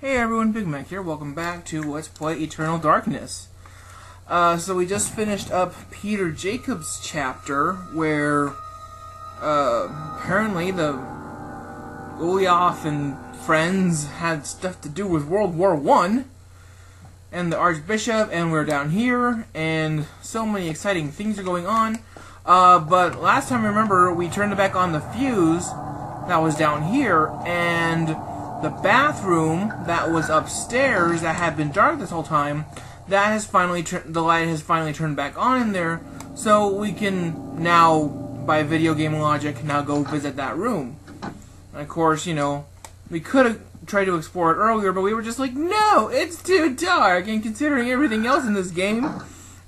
Hey everyone, Big Mac here. Welcome back to Let's Play Eternal Darkness. So we just finished up Peter Jacobs' chapter where apparently the Ulyaoth and friends had stuff to do with World War I and the Archbishop, and we're down here and so many exciting things are going on. But last time, remember, we turned back on the fuse that was down here, and the bathroom that was upstairs that had been dark this whole time, that has finally the light has finally turned back on in there, so we can now, by video game logic, now go visit that room. And of course, you know, we could have tried to explore it earlier, but we were just like, no, it's too dark, and considering everything else in this game,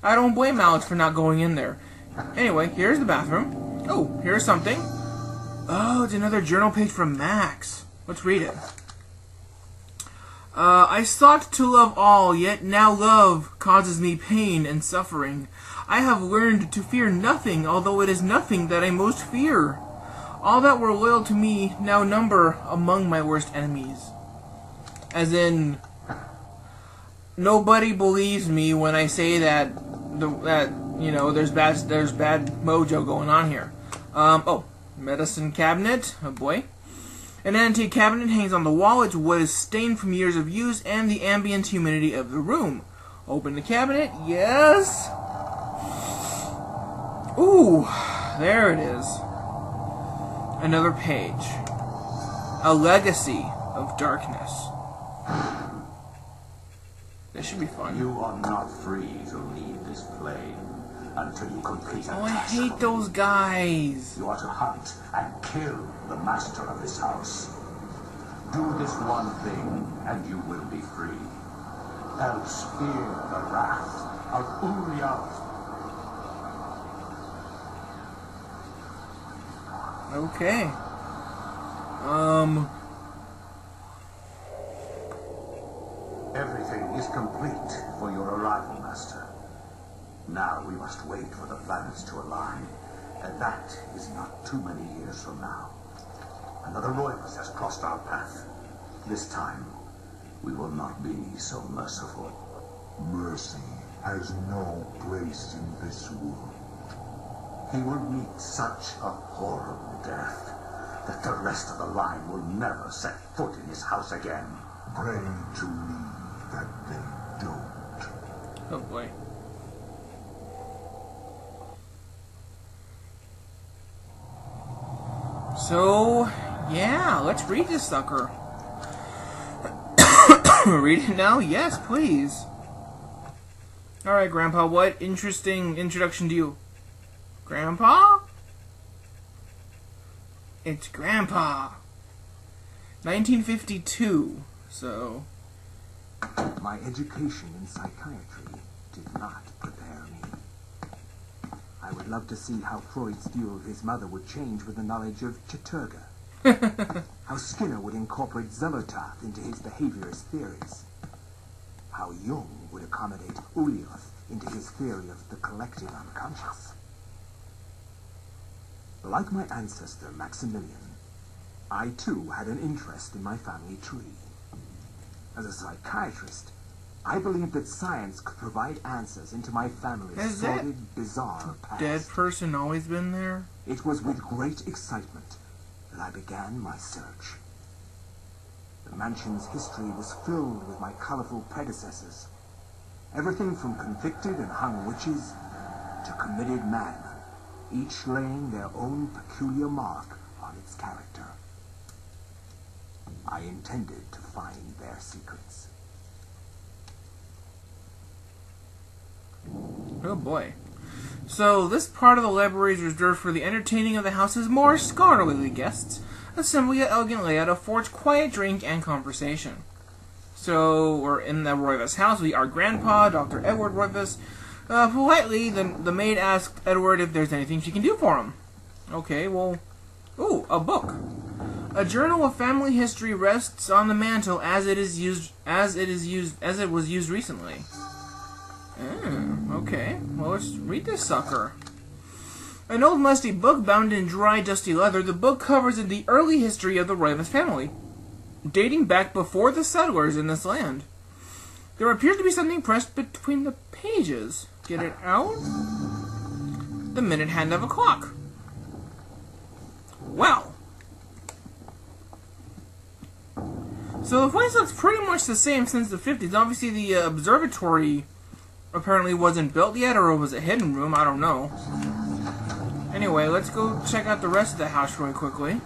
I don't blame Alex for not going in there. Anyway, here's the bathroom. Oh, here's something. Oh, it's another journal page from Max. Let's read it. I sought to love all, yet now love causes me pain and suffering. I have learned to fear nothing, although it is nothing that I most fear. All that were loyal to me now number among my worst enemies. As in, nobody believes me when I say that you know, there's bad mojo going on here. Oh, medicine cabinet. Oh boy. An antique cabinet hangs on the wall. Its wood is stained from years of use and the ambient humidity of the room. Open the cabinet. Yes. Ooh, there it is. Another page. A legacy of darkness. This should be fun. You are not free to leave this plane until you complete a task. Oh, I hate those guys. You are to hunt and kill the master of this house. Do this one thing, and you will be free. Else fear the wrath of Ulyaoth. Okay. Everything is complete for your arrival, Master. Now we must wait for the planets to align, and that is not too many years from now. Another Roivas has crossed our path. This time, we will not be so merciful. Mercy has no place in this world. He will meet such a horrible death that the rest of the line will never set foot in his house again. Pray to me that they don't. Oh boy. So, yeah, let's read this sucker. Read it now? Yes, please. Alright, Grandpa, what interesting introduction do you... Grandpa? It's Grandpa. 1952, so... My education in psychiatry did not prepare me. I would love to see how Freud's view of his mother would change with the knowledge of Chaturga. How Skinner would incorporate Zelotaph into his behaviorist theories. How Jung would accommodate Ulyaoth into his theory of the collective unconscious. Like my ancestor Maximilian, I too had an interest in my family tree. As a psychiatrist, I believed that science could provide answers into my family's sordid, bizarre past. Dead person always been there? It was with great excitement that I began my search. The mansion's history was filled with my colorful predecessors. Everything from convicted and hung witches to committed madmen, each laying their own peculiar mark on its character. I intended to find their secrets. Oh boy. So, this part of the library is reserved for the entertaining of the house's more scholarly guests, assembling an elegant layout affords quiet drink and conversation. So, we're in the Roivas house. We are Grandpa, Dr. Edward Roivas. Politely, the maid asked Edward if there's anything she can do for him. Okay, well... Ooh, a book. A journal of family history rests on the mantel as it was used recently. Okay. Well, let's read this sucker. An old musty book bound in dry, dusty leather, the book covers the early history of the Roivas family. dating back before the settlers in this land. There appears to be something pressed between the pages. Get it out? The minute hand of a clock. Well. So the place looks pretty much the same since the 50s. Obviously the observatory apparently wasn't built yet, or it was a hidden room, I don't know. Anyway, let's go check out the rest of the house really quickly.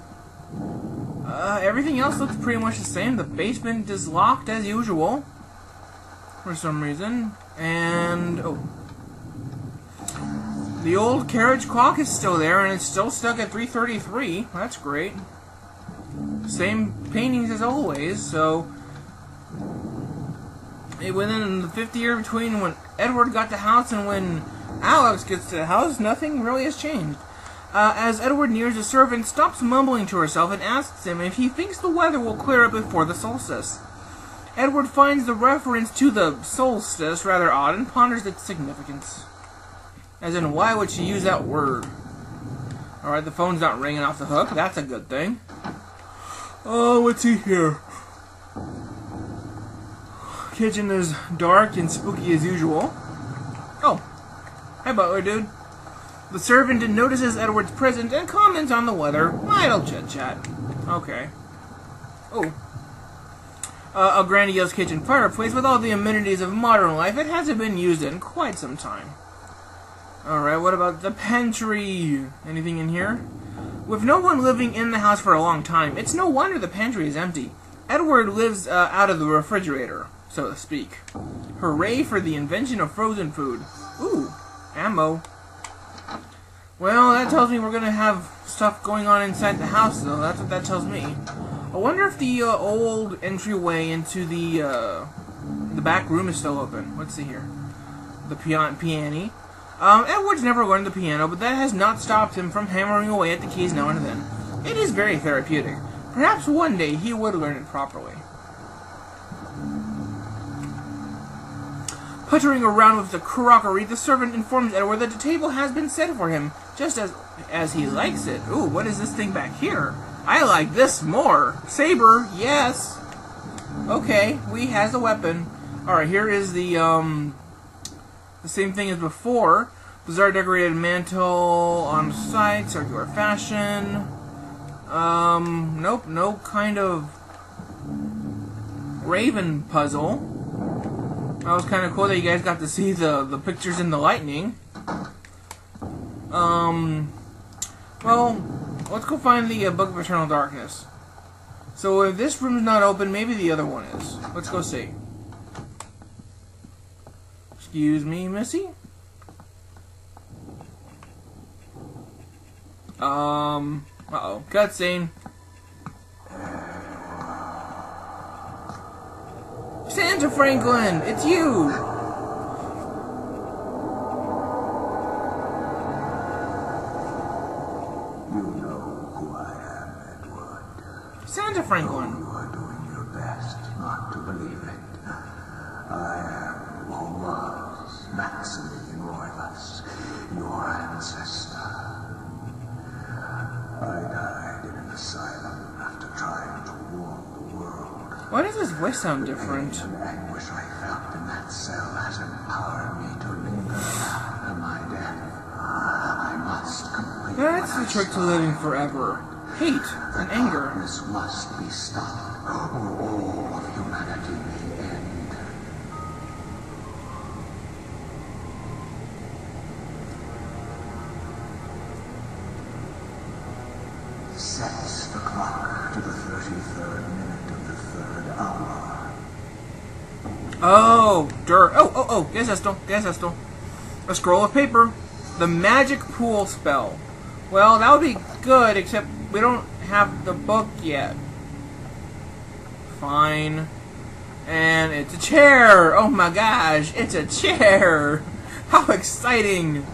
Everything else looks pretty much the same. The basement is locked as usual. For some reason. And, oh. The old carriage clock is still there, and it's still stuck at 3:33. That's great. Same paintings as always, so... within the 50 year between when Edward got the house and when Alex gets to the house, nothing really has changed. As Edward nears, the servant stops mumbling to herself and asks him if he thinks the weather will clear up before the solstice. Edward finds the reference to the solstice rather odd and ponders its significance. As in, why would she use that word? Alright, the phone's not ringing off the hook. That's a good thing. Oh, what's he here? Kitchen is dark and spooky as usual. Oh. Hi, butler dude. The servant notices Edward's presence and comments on the weather. Idle chit-chat. Okay. Oh. A grandiose kitchen fireplace with all the amenities of modern life. It hasn't been used in quite some time. Alright, what about the pantry? Anything in here? With no one living in the house for a long time, it's no wonder the pantry is empty. Edward lives out of the refrigerator, so to speak. Hooray for the invention of frozen food. Ooh, ammo. Well, that tells me we're going to have stuff going on inside the house, though. That's what that tells me. I wonder if the old entryway into the back room is still open. Let's see here. The piano. Edward's never learned the piano, but that has not stopped him from hammering away at the keys now and then. It is very therapeutic. Perhaps one day he would learn it properly. Puttering around with the crockery, the servant informs Edward that the table has been set for him, just as he likes it. Ooh, what is this thing back here? I like this more. Saber, yes. Okay, he has a weapon. Alright, here is the same thing as before. Bizarre decorated mantle on site, circular fashion. Nope, no kind of raven puzzle. That was kind of cool that you guys got to see the pictures in the lightning. Well, let's go find the Book of Eternal Darkness. So if this room's not open, maybe the other one is. Let's go see. Excuse me, Missy? Uh-oh. Cutscene. Santa Franklin! It's you! You know who I am, Edward. Santa Franklin. You are doing your best not to believe it. I am, or was, Maximilian Roivas, your ancestor. I died in an asylum after trying to warn the world. Why does his voice sound different? The anguish I felt in that cell has empowered me to linger after my death. I must complete. That's the trick to living forever. Hate and anger. This must be stopped, or all of humanity may end. Sets the clock to the 33rd minute of the 3rd hour. Oh, dirt. Oh, guess esto. A scroll of paper. The magic pool spell. Well, that would be good, except we don't have the book yet. Fine. And it's a chair! Oh my gosh, it's a chair! How exciting!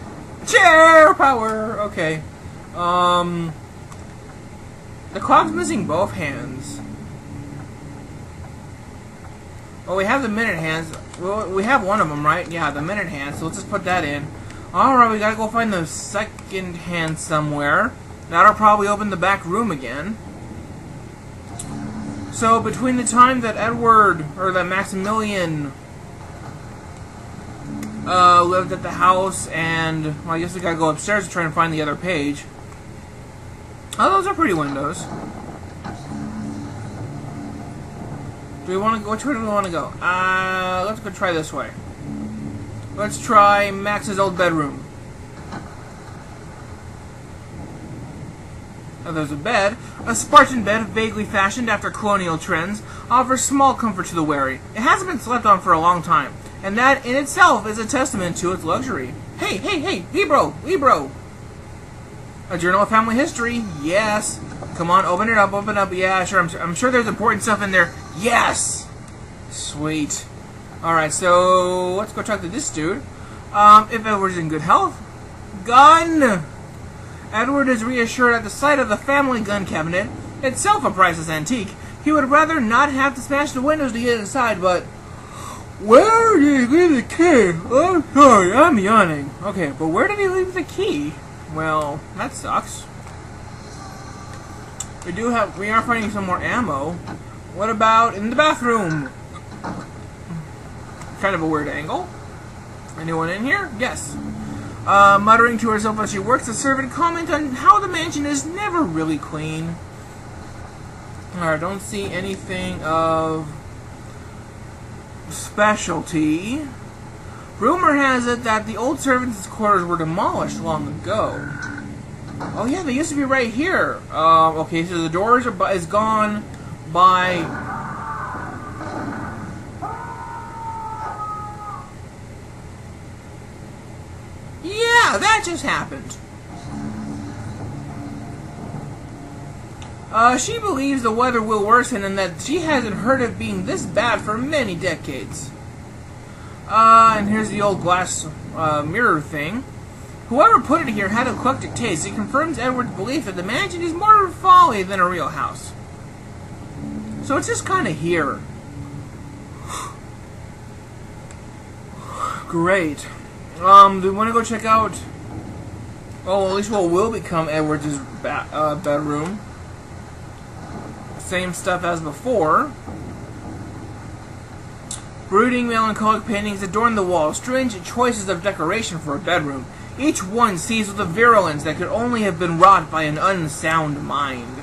Chair power! Okay. The clock's missing both hands. Well, we have the minute hands. Well, we have one of them, right? Yeah, the minute hands, so let's just put that in. Alright, we gotta go find the second hand somewhere. That'll probably open the back room again. So between the time that that Maximilian lived at the house and, well, I guess we gotta go upstairs to try and find the other page. Oh, those are pretty windows. Do we want to go? Which way do we want to go? Let's go try this way. Let's try Max's old bedroom. Oh, there's a bed. A Spartan bed, vaguely fashioned after colonial trends, offers small comfort to the weary. It hasn't been slept on for a long time, and that in itself is a testament to its luxury. Hey, Libro! A journal of family history? Yes. Come on, open it up. Yeah, sure. I'm sure there's important stuff in there. Yes! Sweet. Alright, so let's go talk to this dude. If Edward's in good health. Gun! Edward is reassured at the sight of the family gun cabinet, itself a priceless antique. He would rather not have to smash the windows to get inside, but... Where did he leave the key? I'm sorry, I'm yawning. Okay, but where did he leave the key? Well, that sucks. We are finding some more ammo. What about in the bathroom? Kind of a weird angle. Anyone in here? Yes. Muttering to herself as she works, the servant comments on how the mansion is never really clean. Alright, don't see anything of specialty. Rumor has it that the old servants' quarters were demolished long ago. Oh yeah, they used to be right here. Okay, so the doors is gone by... Yeah, that just happened. She believes the weather will worsen and that she hasn't heard it being this bad for many decades. And here's the old glass mirror thing. Whoever put it here had eclectic taste. It confirms Edward's belief that the mansion is more folly than a real house. So it's just kind of here. Great. Do we want to go check out... Oh, at least what will become Edward's bedroom. Same stuff as before. Brooding, melancholic paintings adorn the walls. Strange choices of decoration for a bedroom. Each one seized with a virulence that could only have been wrought by an unsound mind.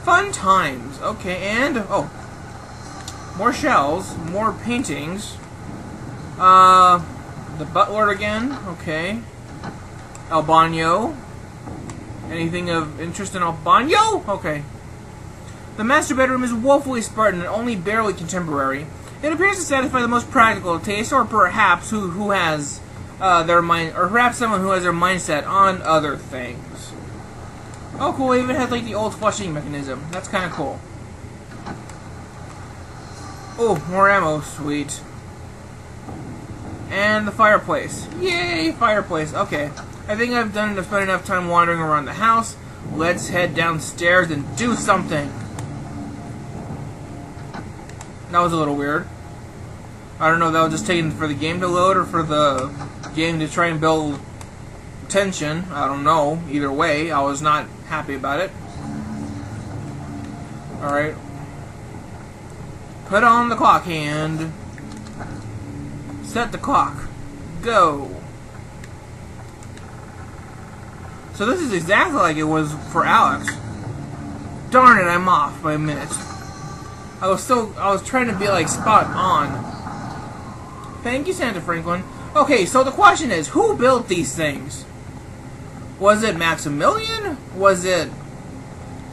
Fun times. Okay, and... Oh. More shells. More paintings. The butler again. Okay. Albano. Anything of interest in Albano? Okay. The master bedroom is woefully Spartan and only barely contemporary. It appears to satisfy the most practical taste, or perhaps who has their mind, or perhaps someone who has their mindset on other things. Oh, cool! It even has like the old flushing mechanism. That's kind of cool. Oh, more ammo, sweet. And the fireplace. Yay, fireplace. Okay, I think I've spent enough time wandering around the house. Let's head downstairs and do something. That was a little weird. I don't know if that was just taken for the game to load or for the game to try and build tension. I don't know. Either way, I was not happy about it. Alright. Put on the clock hand. Set the clock. Go. So this is exactly like it was for Alex. Darn it, I'm off by a minute. I was trying to be like spot on. Thank you, Santa Franklin. Okay, so the question is, who built these things? Was it Maximilian? Was it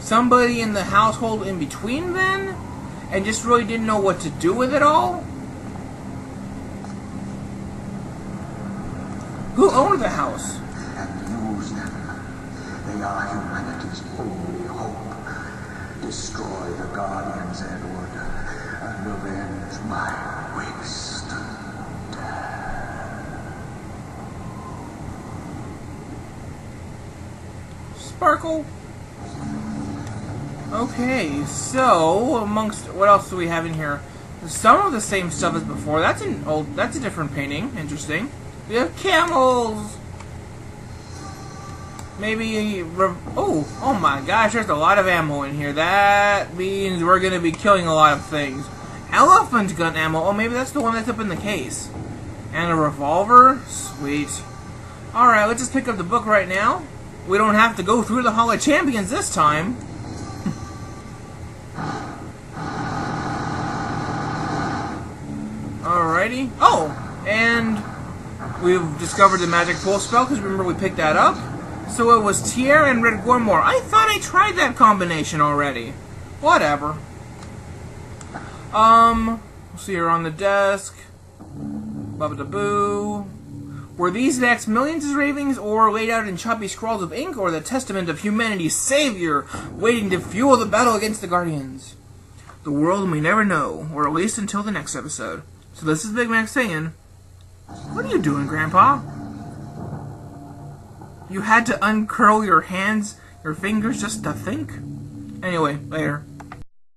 somebody in the household in between then? And just really didn't know what to do with it all? Who owned the house? And use them. They are humanity's only hope. Destroy the Guardians, Edward, and avenge my wasted dad. Sparkle. Okay, so amongst what else do we have in here? Some of the same stuff as before. That's a different painting. Interesting. We have camels. Maybe... Oh my gosh, there's a lot of ammo in here. That means we're going to be killing a lot of things. Elephant gun ammo. Oh, maybe that's the one that's up in the case. And a revolver? Sweet. Alright, let's just pick up the book right now. We don't have to go through the Hall of Champions this time. Alrighty. Oh! And we've discovered the magic pull spell, because remember we picked that up. So it was Tier and Red Gormore. I thought I tried that combination already. Whatever. We'll see her on the desk. Bubba-da-boo. Were these Maximilian's ravings, or laid out in choppy scrawls of ink, or the testament of humanity's savior, waiting to fuel the battle against the Guardians? The world may never know, or at least until the next episode. So this is Big Mac saying, what are you doing, Grandpa? You had to uncurl your hands, your fingers, just to think? Anyway, later.